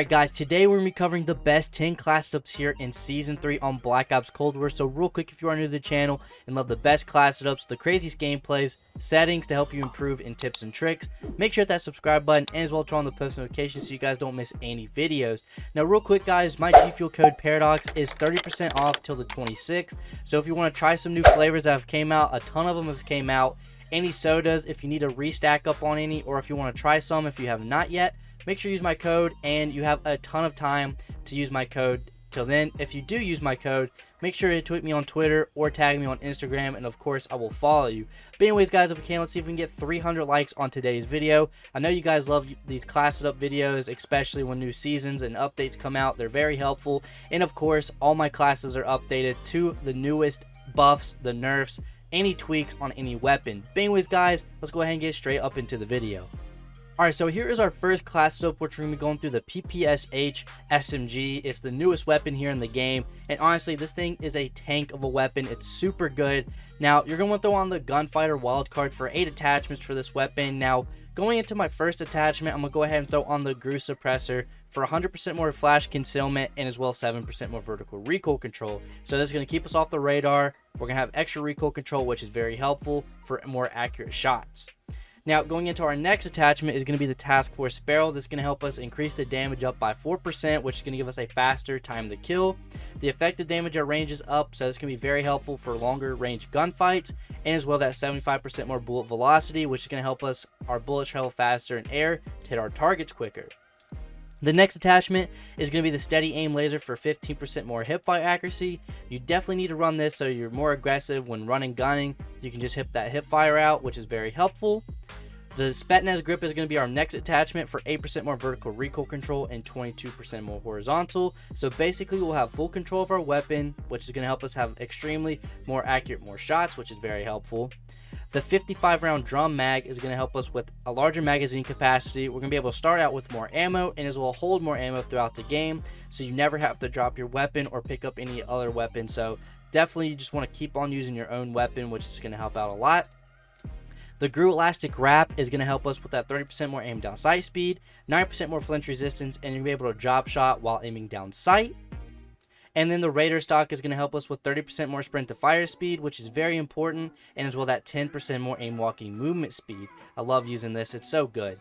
Alright guys, today we're going to be covering the best 10 class setups here in Season 3 on Black Ops Cold War. So real quick, if you are new to the channel and love the best class setups, the craziest gameplays, settings to help you improve, and tips and tricks, make sure to hit that subscribe button and as well turn on the post notifications so you guys don't miss any videos. Now real quick guys, my G Fuel code Paradox is 30% off till the 26th. So if you want to try some new flavors that have came out, a ton of them have came out. Any sodas, if you need to restack up on any, or if you want to try some if you have not yet, make sure you use my code, and you have a ton of time to use my code till then. If you do use my code, make sure to tweet me on Twitter or tag me on Instagram, and of course I will follow you. But anyways guys, if we can, let's see if we can get 300 likes on today's video. I know you guys love these class setup videos, especially when new seasons and updates come out. They're very helpful, and of course all my classes are updated to the newest buffs, the nerfs, any tweaks on any weapon. But anyways guys, let's go ahead and get straight up into the video. Alright, so here is our first class setup, which we're going to be going through the PPSH SMG. It's the newest weapon here in the game, and honestly, this thing is a tank of a weapon. It's super good. Now, you're going to want to throw on the Gunfighter wildcard for 8 attachments for this weapon. Now, going into my first attachment, I'm going to go ahead and throw on the GRU suppressor for 100% more flash concealment and as well 7% more vertical recoil control. So this is going to keep us off the radar. We're going to have extra recoil control, which is very helpful for more accurate shots. Now, going into our next attachment is going to be the Task Force Barrel. This is going to help us increase the damage up by 4%, which is going to give us a faster time to kill. The effective damage at range is up, so this can be very helpful for longer range gunfights, and as well that 75% more bullet velocity, which is going to help us, our bullets travel faster in air to hit our targets quicker. The next attachment is going to be the Steady Aim Laser for 15% more hipfire accuracy. You definitely need to run this so you're more aggressive when running gunning. You can just hip that hipfire out, which is very helpful. The Spetsnaz Grip is going to be our next attachment for 8% more vertical recoil control and 22% more horizontal. So basically we'll have full control of our weapon, which is going to help us have extremely more accurate, more shots, which is very helpful. The 55 round drum mag is going to help us with a larger magazine capacity. We're going to be able to start out with more ammo and as well hold more ammo throughout the game, so you never have to drop your weapon or pick up any other weapon. So definitely you just want to keep on using your own weapon, which is going to help out a lot. The GRU Elastic Wrap is going to help us with that 30% more aim down sight speed, 9% more flinch resistance, and you'll be able to drop shot while aiming down sight. And then the Raider Stock is going to help us with 30% more sprint to fire speed, which is very important, and as well that 10% more aim walking movement speed. I love using this, it's so good.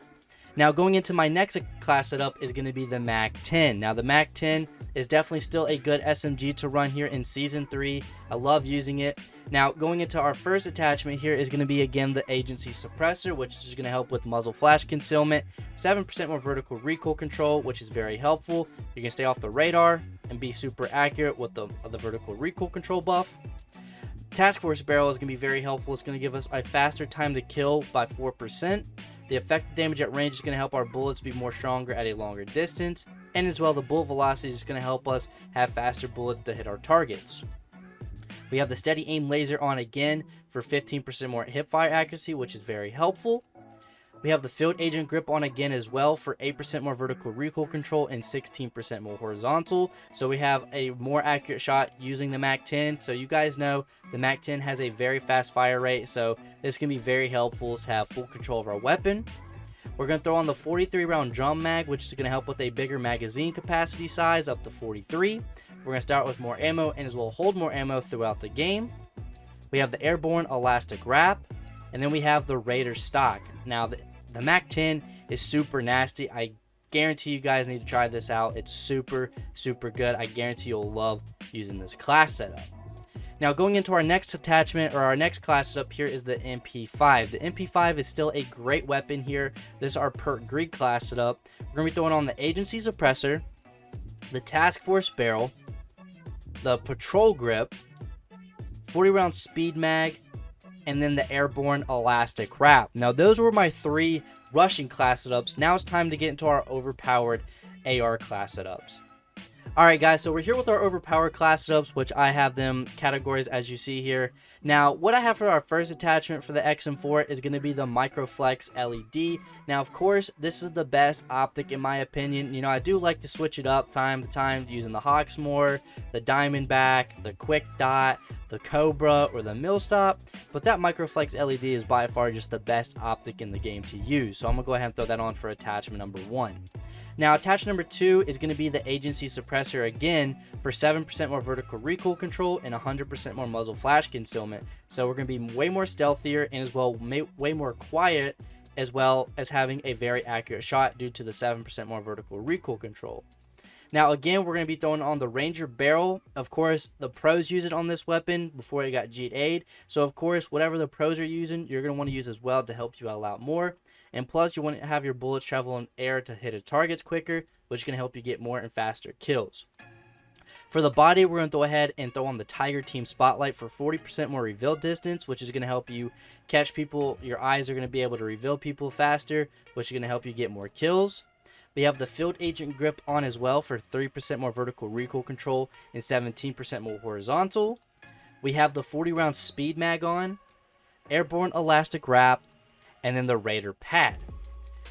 Now going into my next class setup is going to be the MAC-10. Now the MAC-10 is definitely still a good SMG to run here in Season 3. I love using it. Now going into our first attachment here is going to be again the Agency Suppressor, which is going to help with muzzle flash concealment, 7% more vertical recoil control, which is very helpful. You can stay off the radar and be super accurate with the vertical recoil control buff. Task Force Barrel is going to be very helpful. It's going to give us a faster time to kill by 4%. The effective damage at range is going to help our bullets be more stronger at a longer distance. And as well, the bullet velocity is going to help us have faster bullets to hit our targets. We have the Steady Aim Laser on again for 15% more hipfire accuracy, which is very helpful. We have the Field Agent Grip on again as well for 8% more vertical recoil control and 16% more horizontal. So we have a more accurate shot using the MAC-10. So you guys know the MAC-10 has a very fast fire rate, so this can be very helpful to have full control of our weapon. We're going to throw on the 43 round drum mag, which is going to help with a bigger magazine capacity size up to 43. We're going to start with more ammo and as well hold more ammo throughout the game. We have the Airborne Elastic Wrap, and then we have the Raider Stock. Now the MAC-10 is super nasty. I guarantee you guys need to try this out. It's super, super good. I guarantee you'll love using this class setup. Now going into our next attachment, or our next class setup here, is the MP5. The MP5 is still a great weapon here. This is our Perk Greed class setup. We're going to be throwing on the Agency Suppressor, the Task Force Barrel, the Patrol Grip, 40 round Speed Mag, and then the Airborne Elastic Wrap. Now those were my 3 rushing class setups. Now it's time to get into our overpowered AR class setups. Alright guys, so we're here with our overpowered class setups, which I have them categories as you see here. Now, what I have for our first attachment for the XM4 is going to be the Microflex LED. Now, of course, this is the best optic in my opinion. You know, I do like to switch it up time to time using the Hawksmoor, the Diamondback, the Quick Dot, the Cobra, or the Millstop, but that Microflex LED is by far just the best optic in the game to use. So I'm going to go ahead and throw that on for attachment number 1. Now attachment number 2 is going to be the agency suppressor again for 7% more vertical recoil control and 100% more muzzle flash concealment. So we're going to be way more stealthier and as well way more quiet, as well as having a very accurate shot due to the 7% more vertical recoil control. Now again, we're going to be throwing on the Ranger barrel. Of course, the pros use it on this weapon before it got GA'd. So of course, whatever the pros are using, you're going to want to use as well to help you out a lot more. And plus, you want to have your bullets travel in air to hit its targets quicker, which is going to help you get more and faster kills. For the body, we're going to go ahead and throw on the Tiger Team Spotlight for 40% more reveal distance, which is going to help you catch people. Your eyes are going to be able to reveal people faster, which is going to help you get more kills. We have the Field Agent Grip on as well for 3% more vertical recoil control and 17% more horizontal. We have the 40 round speed mag on, Airborne Elastic Wrap, and then the Raider Pad.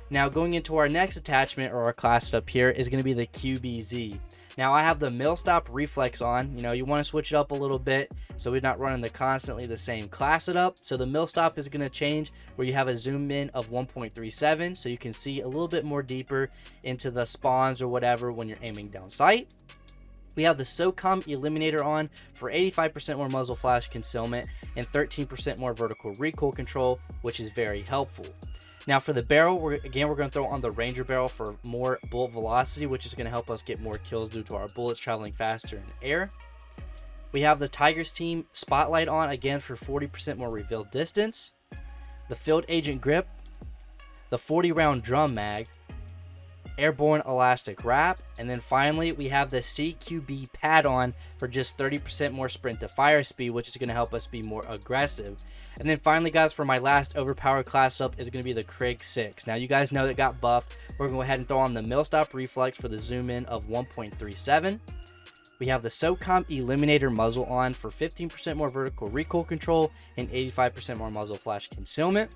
Now going into our next attachment or our class setup here is going to be the QBZ. Now I have the Mill Stop Reflex on. You want to switch it up a little bit so we're not running constantly the same class setup. So the Mill Stop is going to change where you have a zoom in of 1.37 so you can see a little bit more deeper into the spawns or whatever when you're aiming down sight. We have the SOCOM Eliminator on for 85% more muzzle flash concealment and 13% more vertical recoil control, which is very helpful. Now for the barrel, we're going to throw on the Ranger barrel for more bullet velocity, which is going to help us get more kills due to our bullets traveling faster in air. We have the Tigers Team Spotlight on again for 40% more reveal distance. The Field Agent Grip, the 40 round drum mag, Airborne Elastic Wrap, and then finally we have the CQB Pad on for just 30% more sprint to fire speed, which is going to help us be more aggressive. And then finally, guys, for my last overpowered class up is going to be the Krig 6. Now you guys know that got buffed. We're going to go ahead and throw on the Mill Stop Reflex for the zoom in of 1.37. We have the SOCOM Eliminator muzzle on for 15% more vertical recoil control and 85% more muzzle flash concealment.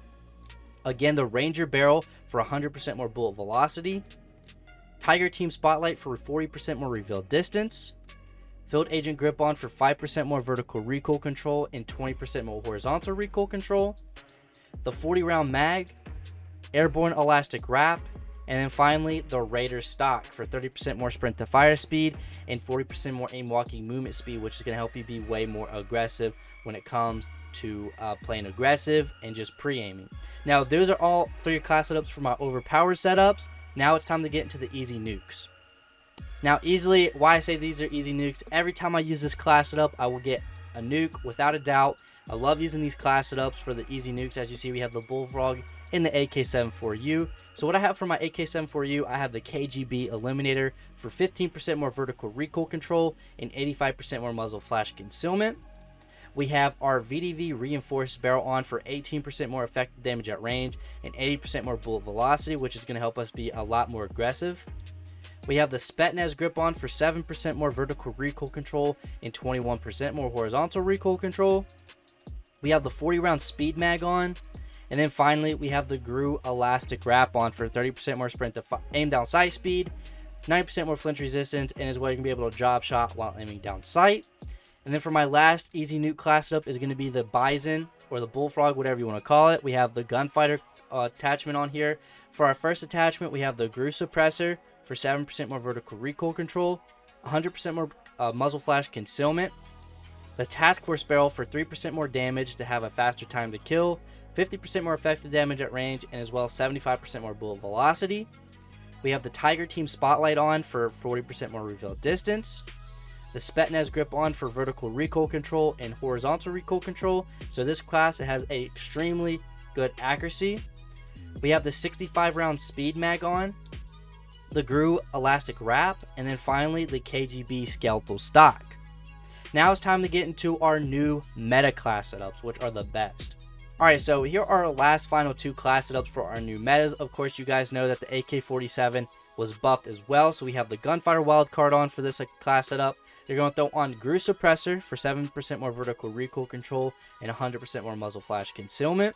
Again, the Ranger barrel for 100% more bullet velocity. Tiger Team Spotlight for 40% more reveal distance. Field Agent Grip on for 5% more vertical recoil control and 20% more horizontal recoil control. The 40 round mag, Airborne Elastic Wrap, and then finally the Raider stock for 30% more sprint to fire speed and 40% more aim walking movement speed, which is going to help you be way more aggressive when it comes to playing aggressive and just pre-aiming. Now those are all 3 class setups for my overpowered setups. Now it's time to get into the easy nukes. Now easily, why I say these are easy nukes, every time I use this class setup, I will get a nuke without a doubt. I love using these class setups for the easy nukes. As you see, we have the Bullfrog in the AK-74U. So what I have for my AK-74U, I have the KGB Eliminator for 15% more vertical recoil control and 85% more muzzle flash concealment. We have our VDV Reinforced Barrel on for 18% more effective damage at range and 80% more bullet velocity, which is going to help us be a lot more aggressive. We have the Spetsnaz Grip on for 7% more vertical recoil control and 21% more horizontal recoil control. We have the 40 round speed mag on. And then finally, we have the GRU Elastic Wrap on for 30% more sprint to aim down sight speed, 9% more flinch resistance, and as well you can be able to job shot while aiming down sight. And then for my last easy nuke class setup is going to be the Bison or the Bullfrog, whatever you want to call it. We have the Gunfighter attachment on here. For our first attachment, we have the GRU Suppressor for 7% more vertical recoil control, 100% more muzzle flash concealment, the Task Force Barrel for 3% more damage to have a faster time to kill, 50% more effective damage at range, and as well as 75% more bullet velocity. We have the Tiger Team Spotlight on for 40% more reveal distance. The Spetsnaz Grip on for vertical recoil control and horizontal recoil control. So this class, it has a extremely good accuracy. We have the 65 round speed mag on, the GRU Elastic Wrap, and then finally the KGB Skeletal Stock. Now it's time to get into our new meta class setups, which are the best. Alright, so here are our last final 2 class setups for our new metas. Of course, you guys know that the AK-47 was buffed as well, so we have the Gunfighter Wildcard on for this class setup. You're going to throw on GRU Suppressor for 7% more vertical recoil control and 100% more muzzle flash concealment.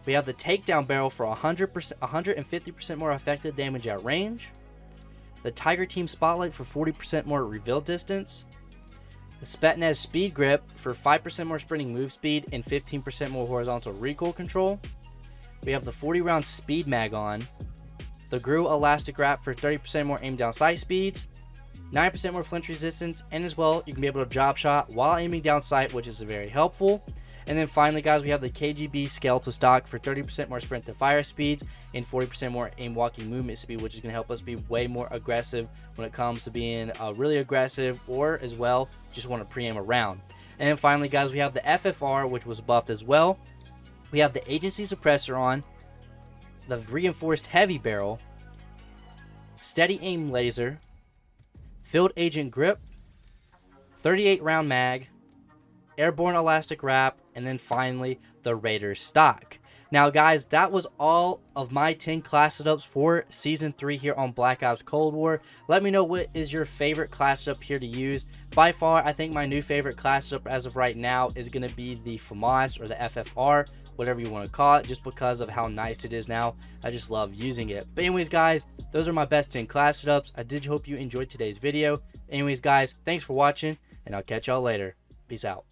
We have the Takedown Barrel for 150% more effective damage at range. The Tiger Team Spotlight for 40% more reveal distance. The Spetsnaz Speed Grip for 5% more sprinting move speed and 15% more horizontal recoil control. We have the 40 round speed mag on. the Grew Elastic Wrap for 30% more aim down sight speeds, 9% more flinch resistance, and as well, you can be able to drop shot while aiming down sight, which is very helpful. And then finally, guys, we have the KGB Skeletal Stock for 30% more sprint to fire speeds and 40% more aim walking movement speed, which is going to help us be way more aggressive when it comes to being really aggressive, or as well, just want to pre-aim around. And then finally, guys, we have the FFR, which was buffed as well. We have the Agency Suppressor on, the Reinforced Heavy Barrel, Steady Aim Laser, Field Agent Grip, 38 round mag, Airborne Elastic Wrap, and then finally the Raider Stock. Now guys, that was all of my 10 class setups for Season 3 here on Black Ops Cold War. Let me know what is your favorite class setup here to use. By far, I think my new favorite class setup as of right now is going to be the FAMAS or the FFR, whatever you want to call it, just because of how nice it is now. I just love using it. But anyways, guys, those are my best 10 class setups. I did hope you enjoyed today's video. Anyways, guys, thanks for watching, and I'll catch y'all later. Peace out.